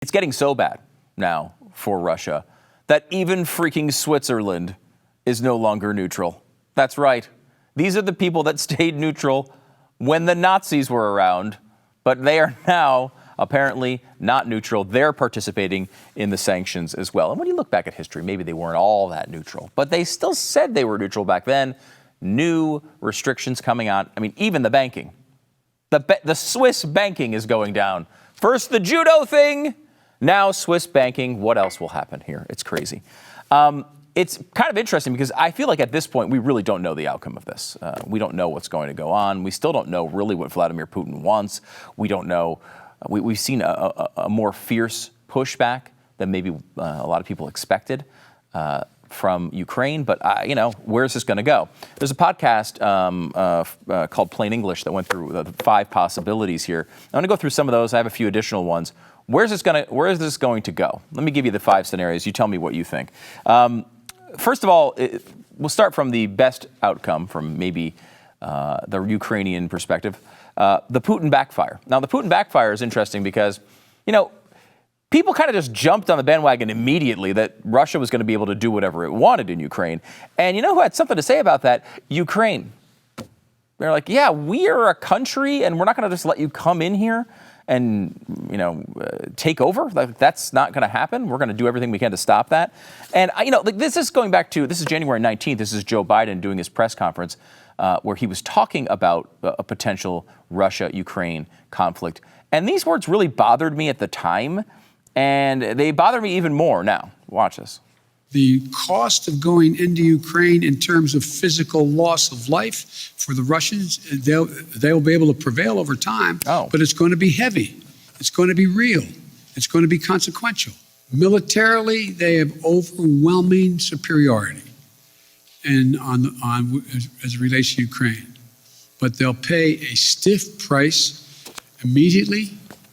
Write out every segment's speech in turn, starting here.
It's getting so bad now for Russia that even freaking Switzerland is no longer neutral. That's right. These are the people that stayed neutral when the Nazis were around, but they are now apparently not neutral. They're participating in the sanctions as well. And when you look back at history, maybe they weren't all that neutral, but they still said they were neutral back then. New restrictions coming out. I mean, even the banking. The Swiss banking is going down. First the judo thing, now Swiss banking. What else will happen here? It's crazy. It's kind of interesting because I feel like at this point we really don't know the outcome of this. We don't know what's going to go on. We still don't know really what Vladimir Putin wants. We don't know. We've seen a more fierce pushback than maybe a lot of people expected from Ukraine. But, where's this going to go? There's a podcast called Plain English that went through the 5 possibilities here. I'm going to go through some of those. I have a few additional ones. Where is this going to go? Let me give you the 5 scenarios. You tell me what you think. First of all, we'll start from the best outcome from maybe the Ukrainian perspective. The Putin backfire. Now, the Putin backfire is interesting because, people kind of just jumped on the bandwagon immediately that Russia was going to be able to do whatever it wanted in Ukraine. And you know who had something to say about that? Ukraine. They're like, yeah, we are a country and we're not going to just let you come in here and, take over. Like, that's not going to happen. We're going to do everything we can to stop that. And, this is going back to, this is January 19th. This is Joe Biden doing his press conference where he was talking about a potential Russia-Ukraine conflict. And these words really bothered me at the time. And they bother me even more now. Watch this. The cost of going into Ukraine in terms of physical loss of life for the Russians, they'll be able to prevail over time, but it's going to be heavy. It's going to be real. It's going to be consequential. Militarily, they have overwhelming superiority as it relates to Ukraine. But they'll pay a stiff price immediately,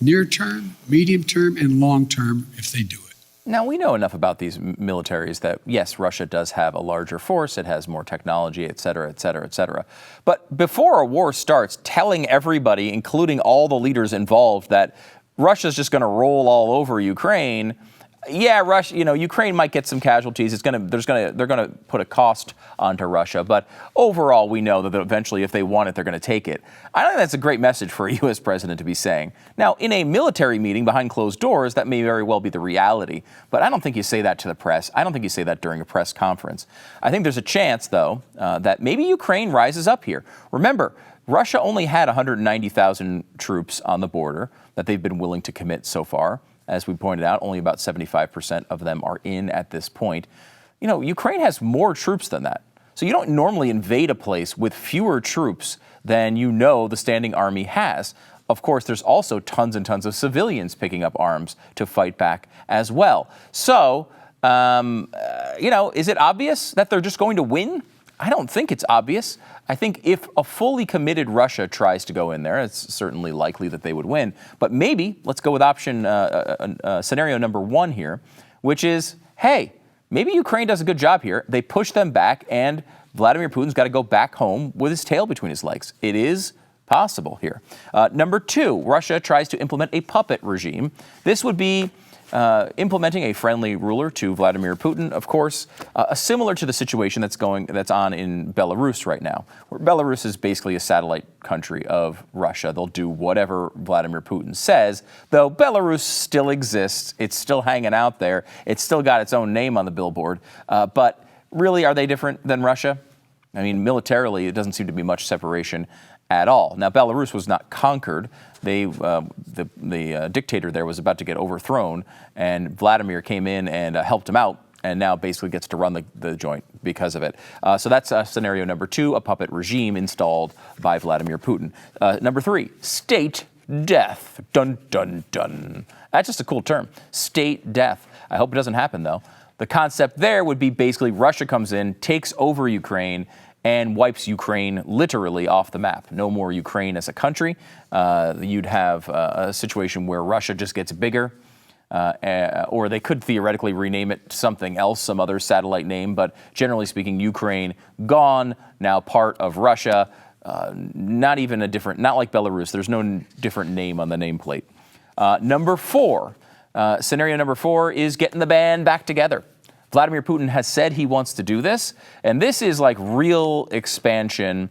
near term, medium term, and long term if they do it. Now, we know enough about these militaries that, yes, Russia does have a larger force. It has more technology, et cetera, et cetera, et cetera. But before a war starts, telling everybody, including all the leaders involved, that Russia's just going to roll all over Ukraine. Yeah, Russia, Ukraine might get some casualties. They're going to put a cost onto Russia. But overall, we know that eventually, if they want it, they're going to take it. I don't think that's a great message for a U.S. president to be saying. Now, in a military meeting behind closed doors, that may very well be the reality. But I don't think you say that to the press. I don't think you say that during a press conference. I think there's a chance, though, that maybe Ukraine rises up here. Remember, Russia only had 190,000 troops on the border that they've been willing to commit so far. As we pointed out, only about 75% of them are in at this point. Ukraine has more troops than that. So you don't normally invade a place with fewer troops than the standing army has. Of course, there's also tons and tons of civilians picking up arms to fight back as well. So, is it obvious that they're just going to win? I don't think it's obvious. I think if a fully committed Russia tries to go in there, it's certainly likely that they would win. But maybe, let's go with scenario number 1 here, which is, hey, maybe Ukraine does a good job here. They push them back, and Vladimir Putin's got to go back home with his tail between his legs. It is possible here. Number 2, Russia tries to implement a puppet regime. This would be implementing a friendly ruler to Vladimir Putin, of course, similar to the situation that's on in Belarus right now, where Belarus is basically a satellite country of Russia. They'll do whatever Vladimir Putin says, though Belarus still exists. It's still hanging out there. It's still got its own name on the billboard. But really, are they different than Russia? I mean, militarily, it doesn't seem to be much separation at all. Now, Belarus was not conquered. The dictator there was about to get overthrown, and Vladimir came in and helped him out, and now basically gets to run the joint because of it. So that's scenario number 2, a puppet regime installed by Vladimir Putin. Number 3, state death. Dun, dun, dun. That's just a cool term, state death. I hope it doesn't happen, though. The concept there would be basically Russia comes in, takes over Ukraine, and wipes Ukraine literally off the map. No more Ukraine as a country. You'd have a situation where Russia just gets bigger, or they could theoretically rename it something else, some other satellite name, but generally speaking, Ukraine gone, now part of Russia, not like Belarus. There's no different name on the nameplate. Number 4, Scenario number 4 is getting the band back together. Vladimir Putin has said he wants to do this, and this is like real expansion.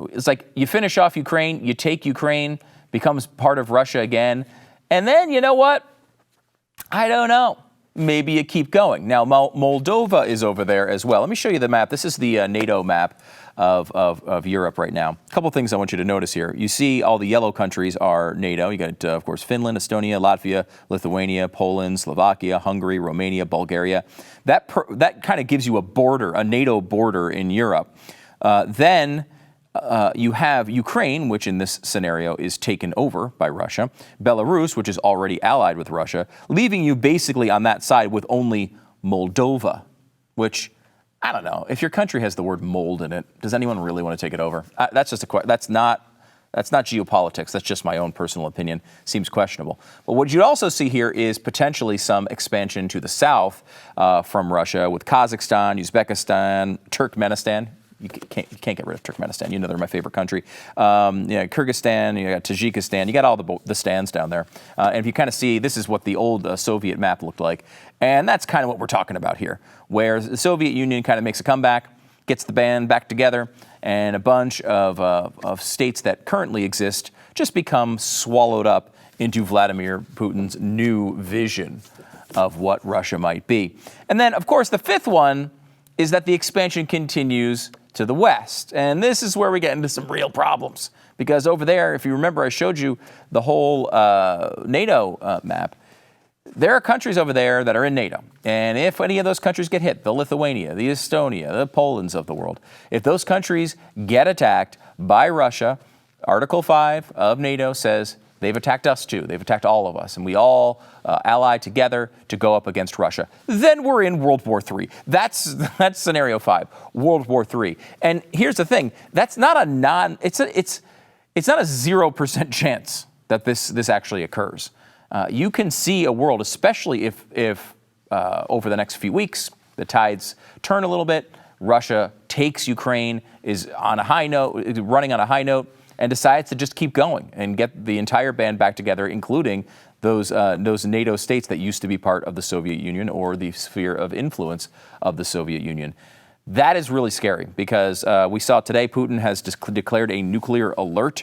It's like you finish off Ukraine, you take Ukraine, becomes part of Russia again, and then you know what? I don't know. Maybe you keep going. Now, Moldova is over there as well. Let me show you the map. This is the NATO map of Europe right now. A couple things I want you to notice here. You see all the yellow countries are NATO. You got, of course, Finland, Estonia, Latvia, Lithuania, Poland, Slovakia, Hungary, Romania, Bulgaria. That kind of gives you a border, a NATO border in Europe. Then you have Ukraine, which in this scenario is taken over by Russia, Belarus, which is already allied with Russia, leaving you basically on that side with only Moldova, which, I don't know, if your country has the word mold in it, does anyone really want to take it over? That's just that's not geopolitics. That's just my own personal opinion. Seems questionable. But what you also see here is potentially some expansion to the south from Russia with Kazakhstan, Uzbekistan, Turkmenistan. You can't get rid of Turkmenistan. You know they're my favorite country. Kyrgyzstan, you got Tajikistan. You got all the stands down there. And if you kind of see, this is what the old Soviet map looked like. And that's kind of what we're talking about here, where the Soviet Union kind of makes a comeback, gets the band back together, and a bunch of states that currently exist just become swallowed up into Vladimir Putin's new vision of what Russia might be. And then, of course, the fifth one is that the expansion continues to the west. And this is where we get into some real problems. Because over there, if you remember, I showed you the whole NATO map. There are countries over there that are in NATO. And if any of those countries get hit, the Lithuania, the Estonia, the Polands of the world, if those countries get attacked by Russia, Article 5 of NATO says they've attacked us too. They've attacked all of us. And we all ally together to go up against Russia. Then we're in World War III. That's scenario 5, World War III. And here's the thing. That's not it's not a 0% chance that this actually occurs. You can see a world, especially if over the next few weeks, the tides turn a little bit, Russia takes Ukraine, is on a high note, running on a high note, and decides to just keep going and get the entire band back together, including those NATO states that used to be part of the Soviet Union or the sphere of influence of the Soviet Union. That is really scary because we saw today Putin has declared a nuclear alert.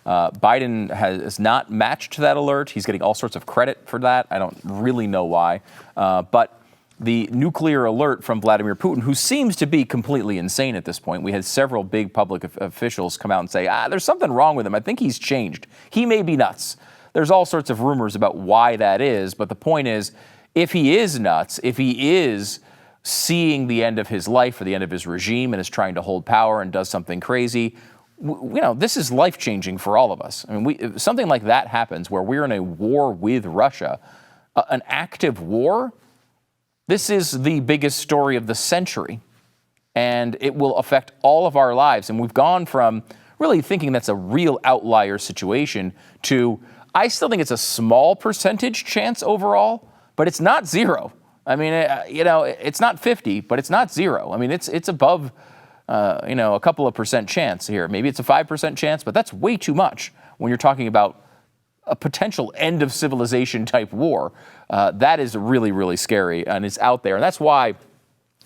Biden has not matched that alert. He's getting all sorts of credit for that. I don't really know why. But the nuclear alert from Vladimir Putin, who seems to be completely insane at this point. We had several big public officials come out and say, there's something wrong with him. I think he's changed. He may be nuts. There's all sorts of rumors about why that is. But the point is, if he is nuts, if he is seeing the end of his life or the end of his regime and is trying to hold power and does something crazy, this is life-changing for all of us. I mean, if something like that happens where we're in a war with Russia, an active war, this is the biggest story of the century, and it will affect all of our lives. And we've gone from really thinking that's a real outlier situation to, I still think it's a small percentage chance overall, but it's not zero. I mean, it's not 50, but it's not zero. I mean, it's above, a couple of percent chance here. Maybe it's a 5% chance, but that's way too much when you're talking about a potential end of civilization type war. That is really, really scary, and it's out there. And that's why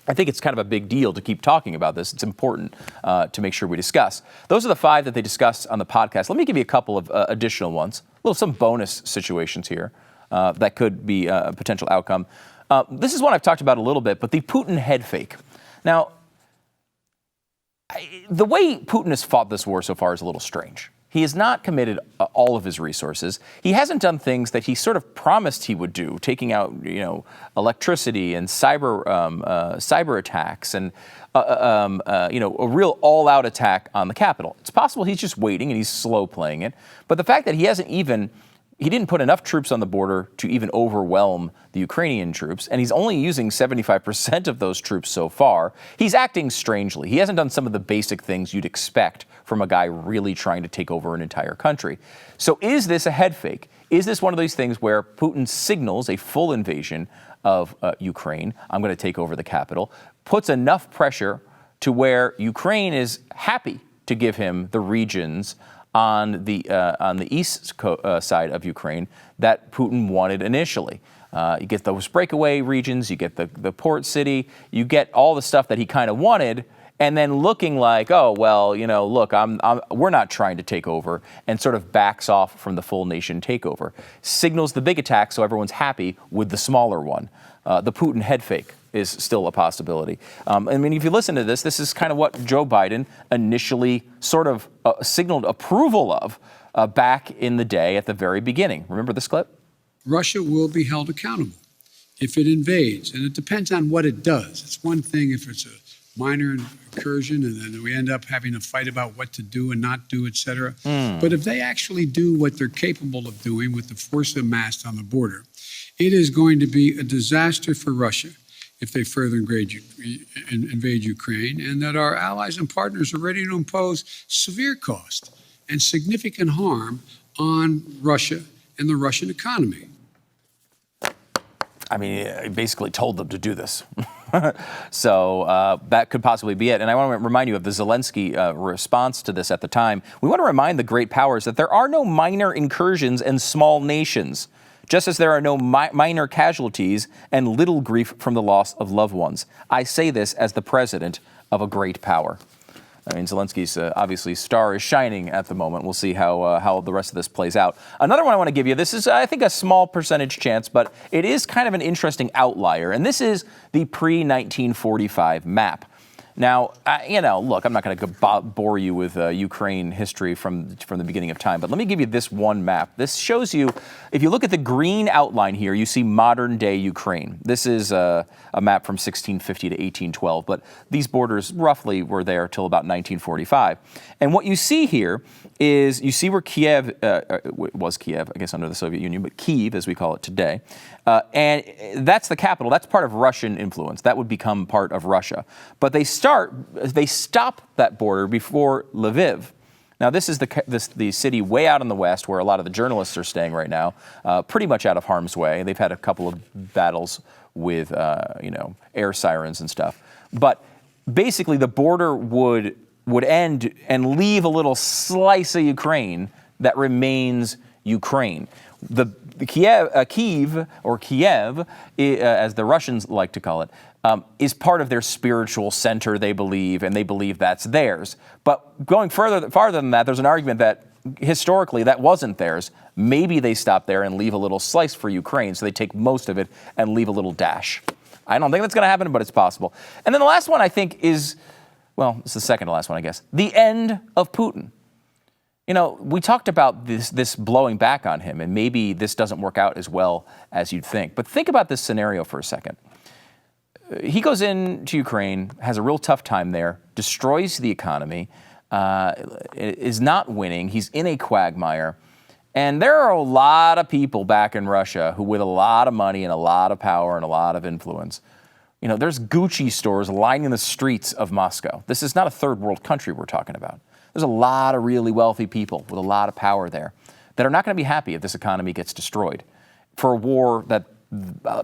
I think it's kind of a big deal to keep talking about this. It's important to make sure we discuss. Those are the 5 that they discussed on the podcast. Let me give you a couple of additional ones, some bonus situations here that could be a potential outcome. This is one I've talked about a little bit, but the Putin head fake. Now, the way Putin has fought this war so far is a little strange. He has not committed all of his resources. He hasn't done things that he sort of promised he would do, taking out, electricity and cyber attacks and, a real all-out attack on the Capitol. It's possible he's just waiting and he's slow playing it. But the fact that he didn't put enough troops on the border to even overwhelm the Ukrainian troops, and he's only using 75% of those troops so far. He's acting strangely. He hasn't done some of the basic things you'd expect from a guy really trying to take over an entire country. So is this a head fake? Is this one of these things where Putin signals a full invasion of Ukraine? I'm going to take over the capital, puts enough pressure to where Ukraine is happy to give him the regions on the east side of Ukraine that Putin wanted initially. You get those breakaway regions, you get the port city, you get all the stuff that he kind of wanted, and then looking like, oh, well, look, we're not trying to take over, and sort of backs off from the full nation takeover. Signals the big attack so everyone's happy with the smaller one. The Putin head fake is still a possibility. I mean, if you listen to this is kind of what Joe Biden initially sort of signaled approval of back in the day at the very beginning. Remember this clip? Russia will be held accountable if it invades, and it depends on what it does. It's one thing if it's a minor incursion and then we end up having a fight about what to do and not do, et cetera. But if they actually do what they're capable of doing with the force amassed on the border, it is going to be a disaster for Russia if they further invade Ukraine, and that our allies and partners are ready to impose severe cost and significant harm on Russia and the Russian economy. I mean, he basically told them to do this. So that could possibly be it. And I want to remind you of the Zelensky response to this at the time. We want to remind the great powers that there are no minor incursions and small nations, just as there are no minor casualties and little grief from the loss of loved ones. I say this as the president of a great power. I mean, Zelensky's obviously star is shining at the moment. We'll see how the rest of this plays out. Another one I want to give you, this is, I think, a small percentage chance, but it is kind of an interesting outlier. And this is the pre-1945 map. Now, look, I'm not going to bore you with Ukraine history from the beginning of time, but let me give you this one map. This shows you, if you look at the green outline here, you see modern-day Ukraine. This is a map from 1650 to 1812, but these borders roughly were there till about 1945. And what you see here is, you see where Kiev was Kiev, I guess, under the Soviet Union, but Kyiv, as we call it today. And that's the capital. That's part of Russian influence. That would become part of Russia. But they stop that border before Lviv. Now, this is the city way out in the west where a lot of the journalists are staying right now, pretty much out of harm's way. They've had a couple of battles with, air sirens and stuff. But basically, the border would end and leave a little slice of Ukraine that remains Ukraine. Kyiv, as the Russians like to call it, is part of their spiritual center, they believe, and they believe that's theirs. But going farther than that, there's an argument that historically that wasn't theirs. Maybe they stop there and leave a little slice for Ukraine, so they take most of it and leave a little dash. I don't think that's going to happen, but it's possible. And then the last one, I think, is, well, it's the second to last one, I guess, the end of Putin. We talked about this blowing back on him, and maybe this doesn't work out as well as you'd think. But think about this scenario for a second. He goes into Ukraine, has a real tough time there, destroys the economy, is not winning. He's in a quagmire. And there are a lot of people back in Russia who, with a lot of money and a lot of power and a lot of influence, there's Gucci stores lining the streets of Moscow. This is not a third world country we're talking about. There's a lot of really wealthy people with a lot of power there that are not going to be happy if this economy gets destroyed for a war that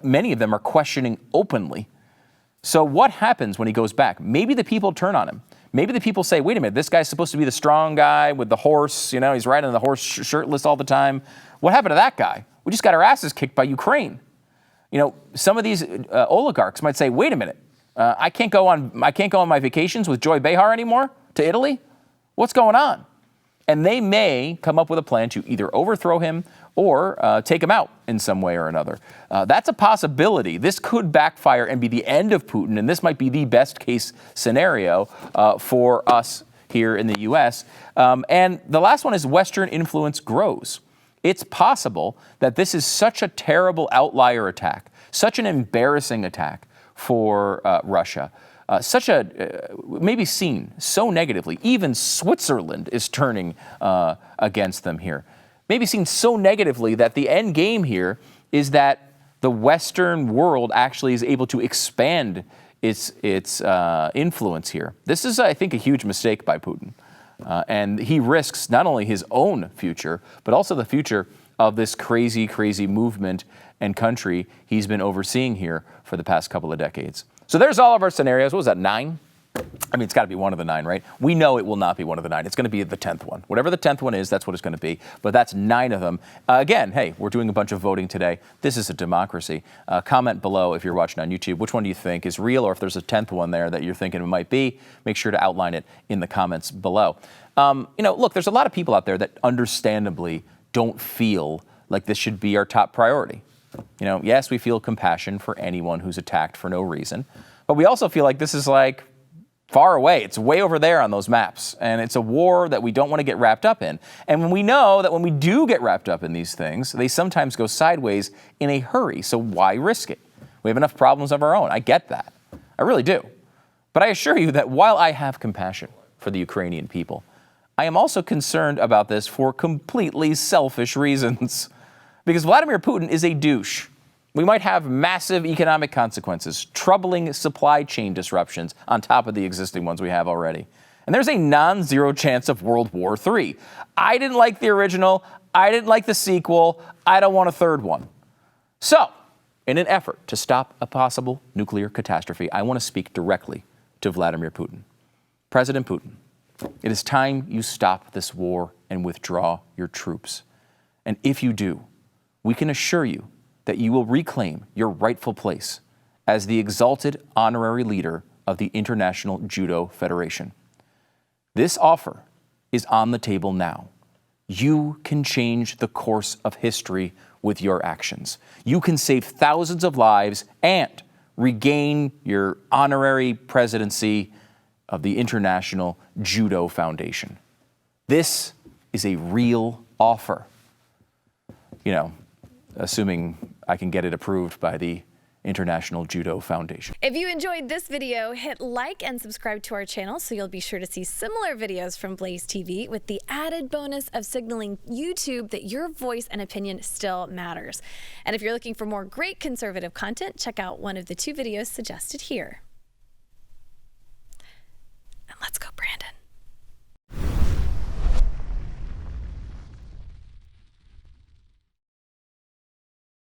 many of them are questioning openly. So what happens when he goes back? Maybe the people turn on him. Maybe the people say, wait a minute, this guy's supposed to be the strong guy with the horse. He's riding the horse shirtless all the time. What happened to that guy? We just got our asses kicked by Ukraine. Some of these oligarchs might say, wait a minute, I can't go on my vacations with Joy Behar anymore to Italy. What's going on? And they may come up with a plan to either overthrow him or take him out in some way or another. That's a possibility. This could backfire and be the end of Putin, and this might be the best case scenario for us here in the U.S. And the last one is Western influence grows. It's possible that this is such a terrible outlier attack, such an embarrassing attack for Russia, maybe seen so negatively. Even Switzerland is turning against them here. Maybe seen so negatively that the end game here is that the Western world actually is able to expand its influence here. This is, I think, a huge mistake by Putin. And he risks not only his own future, but also the future of this crazy, crazy movement and country he's been overseeing here for the past couple of decades. So there's all of our scenarios. What was that, 9? I mean, it's got to be one of the 9, right? We know it will not be one of the 9. It's going to be the 10th one. Whatever the 10th one is, that's what it's going to be. But that's 9 of them. Again, hey, we're doing a bunch of voting today. This is a democracy. Comment below if you're watching on YouTube. Which one do you think is real, or if there's a 10th one there that you're thinking it might be, make sure to outline it in the comments below. Look, there's a lot of people out there that understandably don't feel like this should be our top priority. Yes, we feel compassion for anyone who's attacked for no reason. But we also feel like this is like far away. It's way over there on those maps. And it's a war that we don't want to get wrapped up in. And when we know that when we do get wrapped up in these things, they sometimes go sideways in a hurry. So why risk it? We have enough problems of our own. I get that. I really do. But I assure you that while I have compassion for the Ukrainian people, I am also concerned about this for completely selfish reasons. Because Vladimir Putin is a douche. We might have massive economic consequences, troubling supply chain disruptions on top of the existing ones we have already. And there's a non-zero chance of World War III. I didn't like the original. I didn't like the sequel. I don't want a third one. So, in an effort to stop a possible nuclear catastrophe, I want to speak directly to Vladimir Putin. President Putin, it is time you stop this war and withdraw your troops. And if you do, we can assure you that you will reclaim your rightful place as the exalted honorary leader of the International Judo Federation. This offer is on the table now. You can change the course of history with your actions. You can save thousands of lives and regain your honorary presidency of the International Judo Foundation. This is a real offer. Assuming I can get it approved by the International Judo Foundation. If you enjoyed this video, hit like and subscribe to our channel so you'll be sure to see similar videos from BlazeTV with the added bonus of signaling YouTube that your voice and opinion still matters. And if you're looking for more great conservative content, check out one of the 2 videos suggested here.